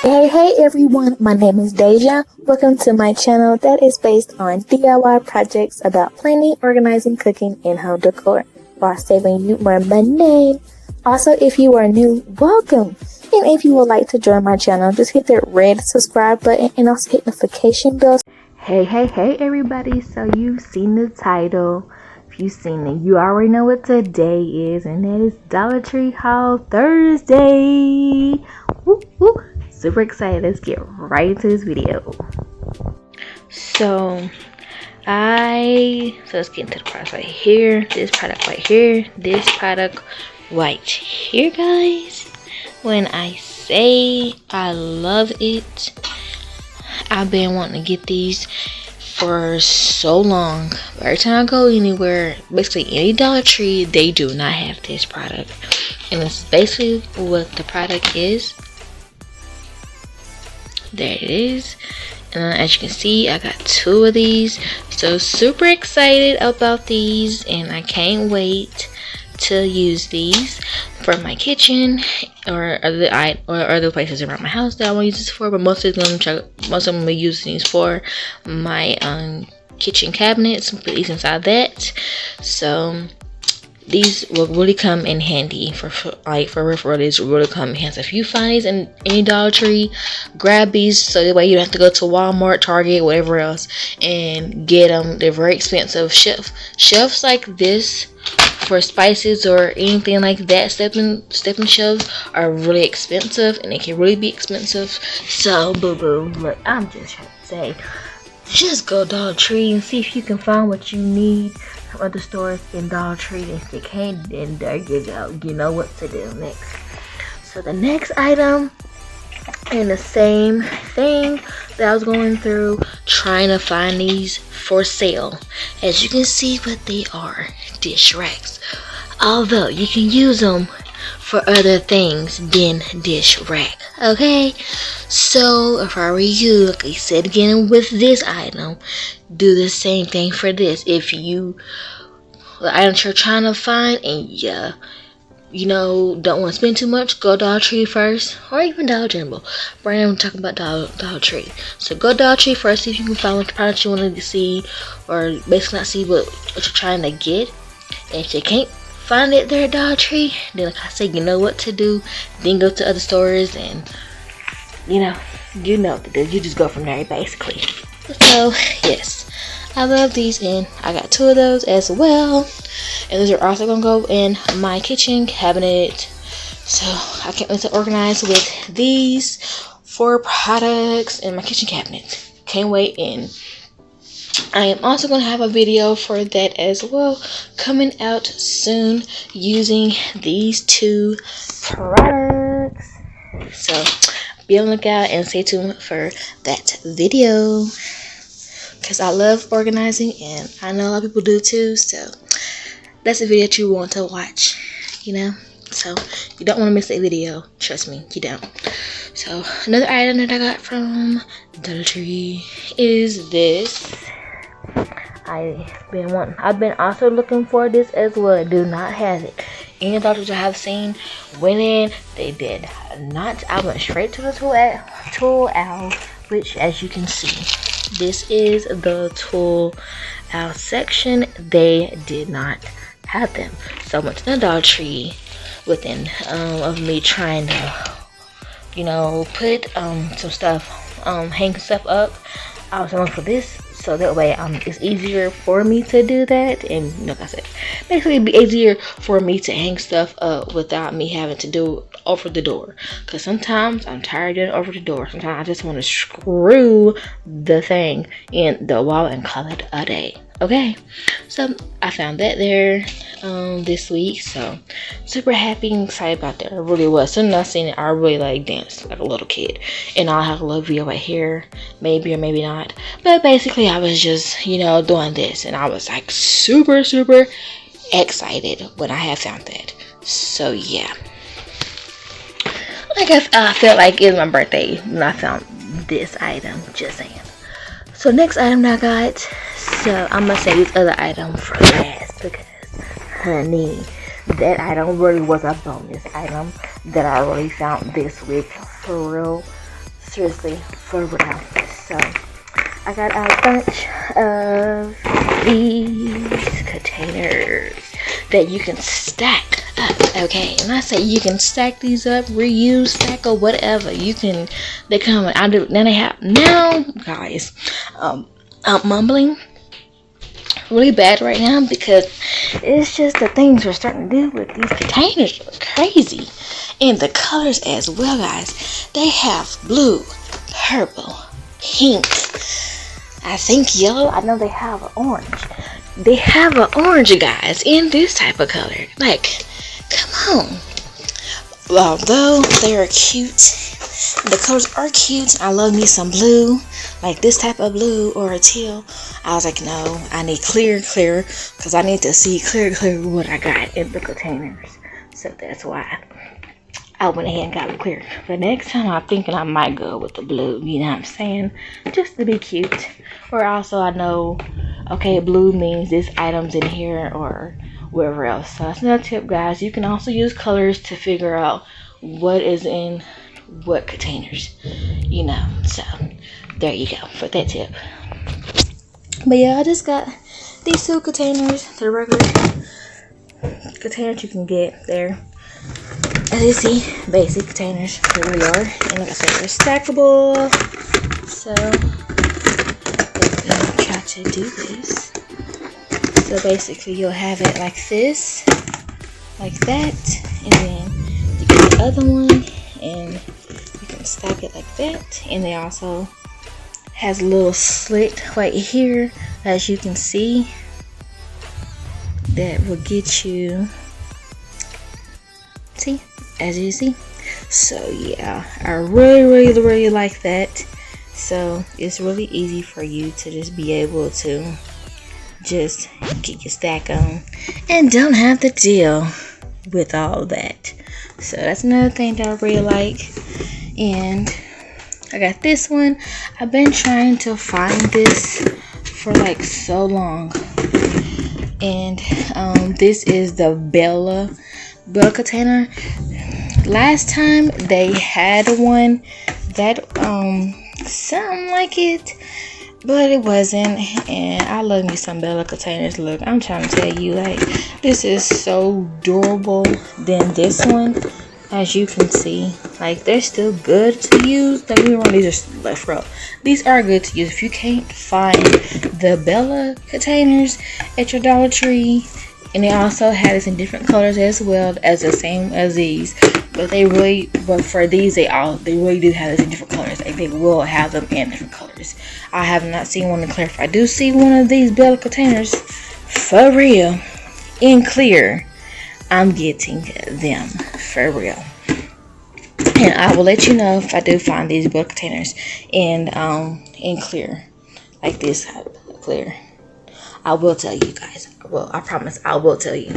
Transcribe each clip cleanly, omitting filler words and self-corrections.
Hey everyone, my name is Deja. Welcome to my channel that is based on DIY projects about planning, organizing, cooking, and home decor while saving you more money. Also, if you are new, welcome. And if you would like to join my channel, just hit that red subscribe button and also hit notification bells. Hey everybody, so you've seen the title. If you've seen it, you already know what today is, and that is Dollar Tree Haul Thursday. Woo, woo. Super excited. Let's get right into this video. So let's get into the products right here. This product right here. This product right here, guys. When I say I love it, I've been wanting to get these for so long. But every time I go anywhere, basically any Dollar Tree, they do not have this product. And it's basically what the product is. There it is. And as you can see, I got 2 of these. So super excited about these, and I can't wait to use these for my kitchen or other places around my house that I want to use this for. But most of them will use these for my kitchen cabinets. Put these inside that. So these will really come in handy for real. These will really come in handy. So if you find these in any Dollar Tree, grab these so that way you don't have to go to Walmart, Target, whatever else, and get them. They're very expensive. Shelves like this for spices or anything like that, stepping shelves are really expensive, and they can really be expensive. So boo, look, I'm just trying to say, just go Dollar Tree and see if you can find what you need from other stores in Dollar Tree. And if you can't, then there you go. You know what to do next. So the next item, and the same thing that I was going through, trying to find these for sale. As you can see what they are, dish racks. Although you can use them for other things than dish rack. Okay, so if I were you, like I said again with this item, do the same thing for this. If the items you're trying to find and don't want to spend too much, go Dollar Tree first, or even Dollar General. Right now I'm talking about Dollar Tree. So go Dollar Tree first, see if you can find what product you wanted to see, or basically not see what you're trying to get. And if you can't find it there at Dollar Tree, then like I said, you know what to do. Then go to other stores, and you know what to do. You just go from there basically. So yes, I love these, and I got 2 of those as well. And those are also gonna go in my kitchen cabinet. So I can't wait to organize with these 4 products in my kitchen cabinet. Can't wait. And I am also going to have a video for that as well, coming out soon, using these 2 products. So be on the lookout and stay tuned for that video, because I love organizing, and I know a lot of people do too. So that's a video that you want to watch, so you don't want to miss that video. Trust me, you don't. So another item that I got from Dollar Tree is this. I've been also looking for this as well. I do not have it. Any doctors I have seen went in, they did not. I went straight to the tool aisle, which as you can see, this is the tool aisle section. They did not have them. So I went to the Dollar Tree within of me trying to put some stuff, hang stuff up. I was looking for this, so that way it's easier for me to do that. And like I said, basically it'd be easier for me to hang stuff up without me having to do it over the door, because sometimes I'm tired of doing it over the door. Sometimes I just want to screw the thing in the wall and call it a day. Okay, so I found that there this week, so super happy and excited about that. I really was. As soon as I seen it, I really danced like a little kid. And I'll have a little video right here, maybe or maybe not, but basically I was just doing this, and I was like super excited when I had found that. So yeah, like I felt like it was my birthday when I found this item, just saying. So next item that I got, so I'm gonna say this other item for last, because honey, that item really was a bonus item that I really found this week, for real. seriously, for real. So I got a bunch of these containers that you can stack up. Okay, and I say you can stack these up, reuse, stack, or whatever. You can. They come. I do. Now they have. Now, guys, I'm mumbling really bad right now because it's just the things we're starting to do with these containers are crazy, and the colors as well, guys. They have blue, purple, pink, I think yellow. I know they have an orange. They have an orange, guys, in this type of color. Like, come on. Although they are cute, the colors are cute. I love me some blue, like this type of blue or a teal. I was like, no, I need clear, because I need to see clear what I got in the containers. So that's why I went ahead and got them clear. But next time I'm thinking I might go with the blue, you know what I'm saying? Just to be cute. Or also I know, okay, blue means this item's in here or wherever else. So that's another tip, guys. You can also use colors to figure out what is in what containers, you know. So there you go for that tip. But yeah, I just got these two containers, the regular containers you can get there. As you see, basic containers, here we are, and like I said, they're stackable. So let's go and try to do this. So basically you'll have it like this, like that, and then you get the other one and you can stack it like that. And they also has a little slit right here, as you can see, that will get you, see, as you see. So yeah, I really like that. So it's really easy for you to just be able to just get your stack on and don't have to deal with all that. So that's another thing that I really like. And I got this one. I've been trying to find this for like so long, and this is the Bella container. Last time they had one that sounded like it, but it wasn't. And I love me some Bella containers. Look, I'm trying to tell you, like, this is so durable than this one. As you can see, like, they're still good to use. Don't get me wrong, these are left row. These are good to use. If you can't find the Bella containers at your Dollar Tree, and they also have this in different colors as well as the same as these, but for these they really do have this in different colors. Like, they will have them in different colors. I have not seen one in clear. If I do see one of these Bella containers for real in clear, I'm getting them for real. And I will let you know if I do find these Bella containers in clear, like this clear. I will tell you guys. Well, I promise I will tell you.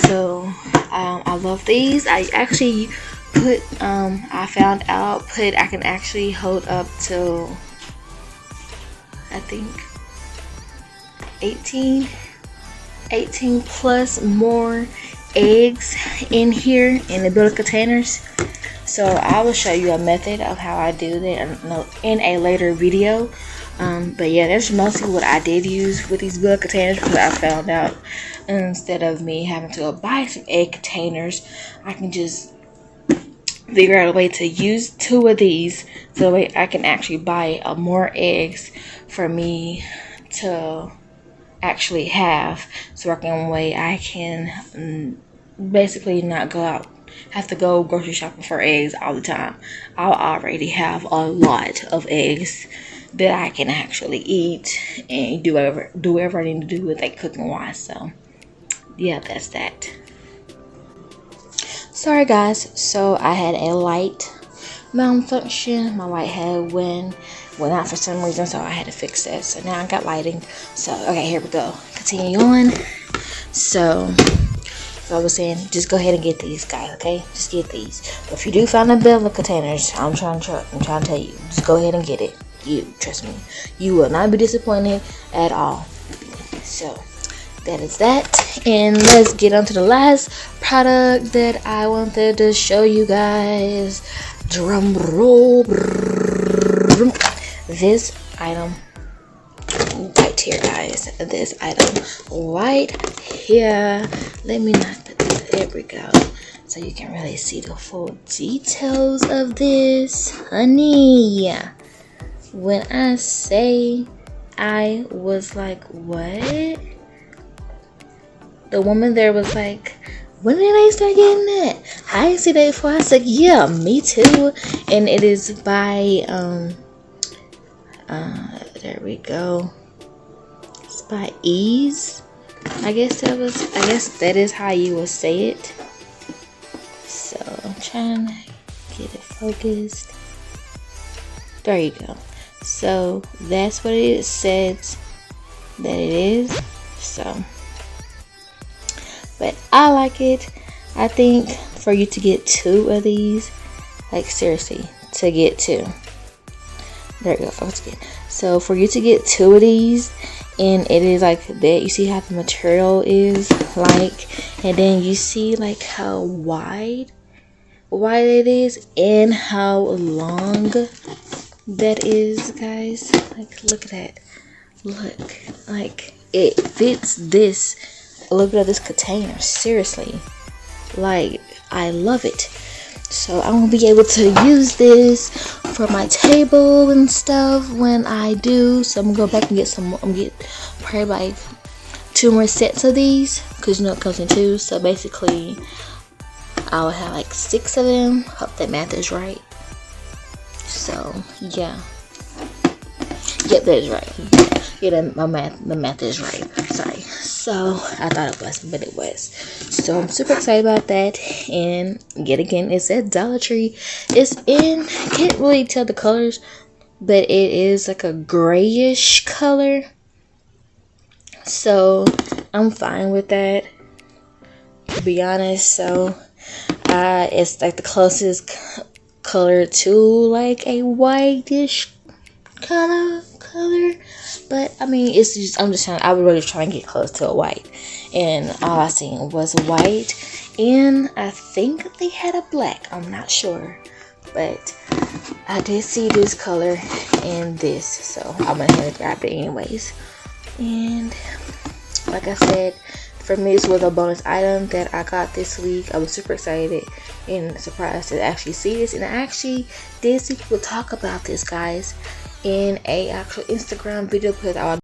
So I love these. I actually put I found out I can actually hold up to, I think, 18 plus more eggs in here in the Bella containers. So I will show you a method of how I do that in a later video. But yeah, that's mostly what I did use with these Bella containers, because I found out instead of me having to go buy some egg containers, I can just figure out a way to use 2 of these, so that way I can actually buy more eggs for me to actually have, so I can basically not have to go grocery shopping for eggs all the time. I'll already have a lot of eggs that I can actually eat and do whatever I need to do with it cooking wise. So yeah, that's that. Sorry guys, so I had a light malfunction. My light had went out for some reason, so I had to fix that. So now I got lighting. So okay, here we go. Continue on. So I was saying, just go ahead and get these, guys. Okay, just get these. But if you do find the Bella containers, I'm trying to tell you, just go ahead and get it. Trust me, you will not be disappointed at all. So that is that, and let's get on to the last product that I wanted to show you guys. Drum roll. this item right here, guys. This item right here. Let me not put this. There we go. So you can really see the full details of this, honey. When I say I was like, what? The woman there was like, when did I start getting that? I didn't see that before. I said, yeah, me too. And it is by there we go. It's by Ease. I guess that is how you would say it. So I'm trying to get it focused. There you go. So that's what it says that it is. So, but I like it. I think for you to get 2 of these, like seriously, to get 2. There you go, focus again. So for you to get 2 of these, and it is like that, you see how the material is like, and then you see like how wide it is and how long that is, guys. Like, look at that. Look, like it fits this. Look at this container, seriously. Like, I love it. So I'm gonna be able to use this for my table and stuff when I do. So I'm gonna go back and get some more. I'm gonna get probably like 2 more sets of these, because you know it comes in 2. So basically I'll have like 6 of them. Hope that math is right. So yeah, yep, that is right. Yeah, the math is right. Sorry. So I thought it wasn't, but it was. So I'm super excited about that. And yet again, it's at Dollar Tree. It's in, can't really tell the colors, but it is like a grayish color. So I'm fine with that, to be honest. So it's like the closest color to like a whitish kind of color. But I mean, it's just, I was really trying to get close to a white, and all I seen was white, and I think they had a black. I'm not sure, but I did see this color and this, so I went ahead and grabbed it anyways. And like I said, for me, this was a bonus item that I got this week. I was super excited and surprised to actually see this, and I actually did see people talk about this, guys, in a actual Instagram video, because I